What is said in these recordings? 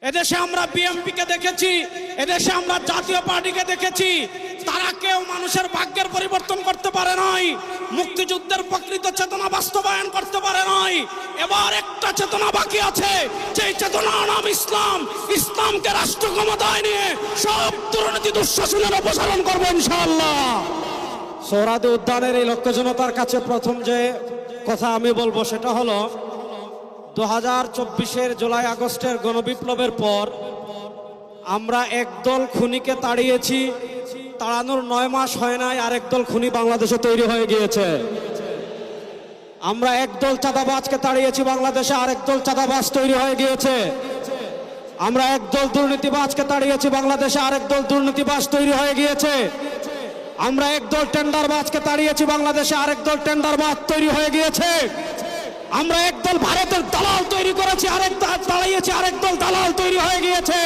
এদেশে আমরা বিএনপিকে দেখেছি, এদেশে আমরা জাতীয় পার্টিকে দেখেছি, তারা কেউ মানুষের ভাগ্যের পরিবর্তন করতে পারে নাই, মুক্তিযুদ্ধের প্রকৃত চেতনা বাস্তবায়ন করতে পারে নাই। এবার একটা চেতনা বাকি আছে, যেই চেতনার নাম ইসলাম। ইসলামকে রাষ্ট্র ক্ষমতায় নিয়ে সব দুর্নীতি দুঃশাসনের অপসারণ করবো ইনশাআল্লাহ। সোহরাওয়ার্দী উদ্যানের এই লক্ষ্য জনতার কাছে প্রথম যে কথা আমি বলবো সেটা হলো 2024-এর জুলাই আগস্টের গণবিপ্লবের পর আমরা একদল খুনিকে তাড়িয়েছি, তাড়ানোর 9 মাস হয় নাই আরেক দল খুনি বাংলাদেশে তৈরি হয়ে গিয়েছে। আমরা একদল চাঁদাবাজকে তাড়িয়েছি, বাংলাদেশে আরেক দল চাঁদাবাজ তৈরি হয়ে গিয়েছে। আমরা একদল দুর্নীতিবাজকে তাড়িয়েছি, বাংলাদেশে আরেক দল দুর্নীতিবাজ তৈরি হয়ে গিয়েছে। আমরা একদল টেন্ডারবাজকে তাড়িয়েছি, বাংলাদেশে আরেক দল টেন্ডারবাজ তৈরি হয়ে গিয়েছে। আমরা একদল ভারতের দালাল তৈরি করেছি, আরেক দল তাড়িয়েছি, আরেক দল দালাল তৈরি হয়ে গিয়েছে।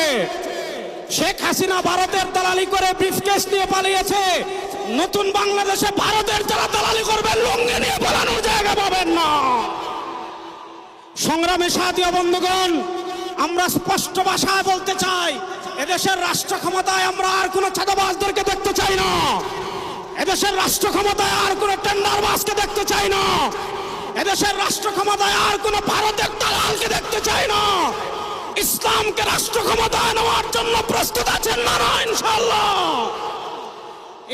শেখ হাসিনা ভারতের দালালি করে ব্রিফকেস নিয়ে পালিয়েছে। নতুন বাংলাদেশে ভারতের যারা দালালি করবেন লুঙ্গি নিয়ে পালানোর জায়গা পাবেন না। সংগ্রামী সাথী ও বন্ধুগণ, আমরা স্পষ্ট ভাষায় বলতে চাই, এদেশের রাষ্ট্র ক্ষমতায় আমরা আর কোনো চাঁদাবাজদেরকে দেখতে চাই না। এদেশের রাষ্ট্র ক্ষমতায় আর কোনো টেন্ডারবাজকে দেখতে চাই না। এদেশের রাষ্ট্র ক্ষমতায় আর কোনো ভারতের দালালকে দেখতে চাই না। ইসলামকে রাষ্ট্র ক্ষমতায় নেওয়ার জন্য প্রস্তুত আছেন না ইনশাআল্লাহ?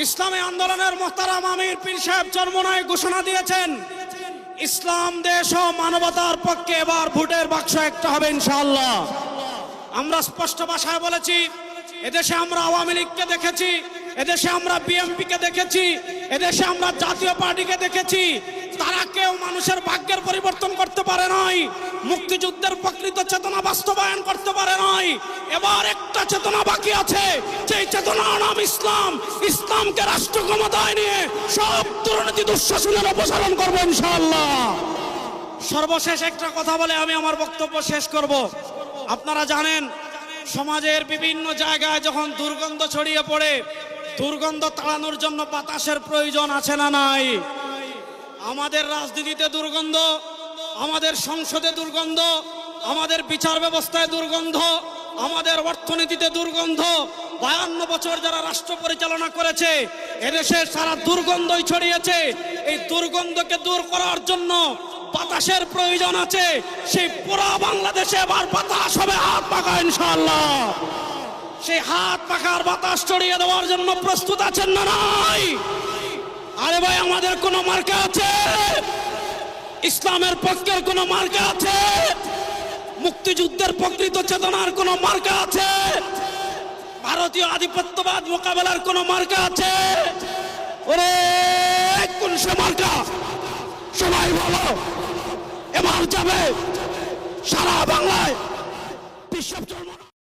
ইসলামী আন্দোলনের মোহতারাম আমির পীর সাহেব চরমোনাই ঘোষণা দিয়েছেন, ইসলাম দেশ ও মানবতার পক্ষে এবার ভোটের বাক্স একটা হবে ইনশাআল্লাহ। আমরা স্পষ্ট ভাষায় বলেছি, এদেশে আমরা আওয়ামী লীগকে দেখেছি, এদেশে আমরা বিএনপিকে দেখেছি, এদেশে আমরা জাতীয় পার্টিকে দেখেছি, তারা কেউ মানুষের ভাগ্যের পরিবর্তন করতে পারে নাই, মুক্তিযুদ্ধের প্রকৃত চেতনা বাস্তবায়ন করতে পারে নাই। এবার একটা চেতনা বাকি আছে, যেই চেতনার নাম ইসলাম। ইসলামকে রাষ্ট্র ক্ষমতায় নিয়ে সব দুর্নীতি দুঃশাসনের অপসারণ করবো ইনশাআল্লাহ। সর্বশেষ একটা কথা বলে আমি আমার বক্তব্য শেষ করব। আপনারা জানেন, সমাজের বিভিন্ন জায়গায় যখন দুর্গন্ধ ছড়িয়ে পড়ে, দুর্গন্ধ তাড়ানোর জন্য বাতাসের প্রয়োজন আছে না নাই? আমাদের রাজনীতিতে দুর্গন্ধ, আমাদের সংসদে দুর্গন্ধ, আমাদের বিচার ব্যবস্থায় দুর্গন্ধ, আমাদের অর্থনীতিতে দুর্গন্ধ। 52 বছর যারা রাষ্ট্র পরিচালনা করেছে, এদেশের সারা দুর্গন্ধই ছড়িয়েছে। এই দুর্গন্ধকে দূর করার জন্য বাতাসের প্রয়োজন আছে। সেই পুরো বাংলাদেশে এবার বাতাস হবে হাত পাখা ইনশাআল্লাহ। সেই হাত পাখার বাতাস ছড়িয়ে দেওয়ার জন্য প্রস্তুত আছেন না নাই? আরে ভাই, আমাদের কোন মার্কা আছে? ইসলামের পক্ষের কোন মার্কা আছে? মুক্তিযুদ্ধের প্রকৃত চেতনার কোন মার্কা আছে? ভারতীয় আধিপত্যবাদ মোকাবেলার কোন মার্কা আছে? ওরে কোন সে মার্কা? সবাই বলো, এবার যাবে সারা বাংলায় বিশ্ব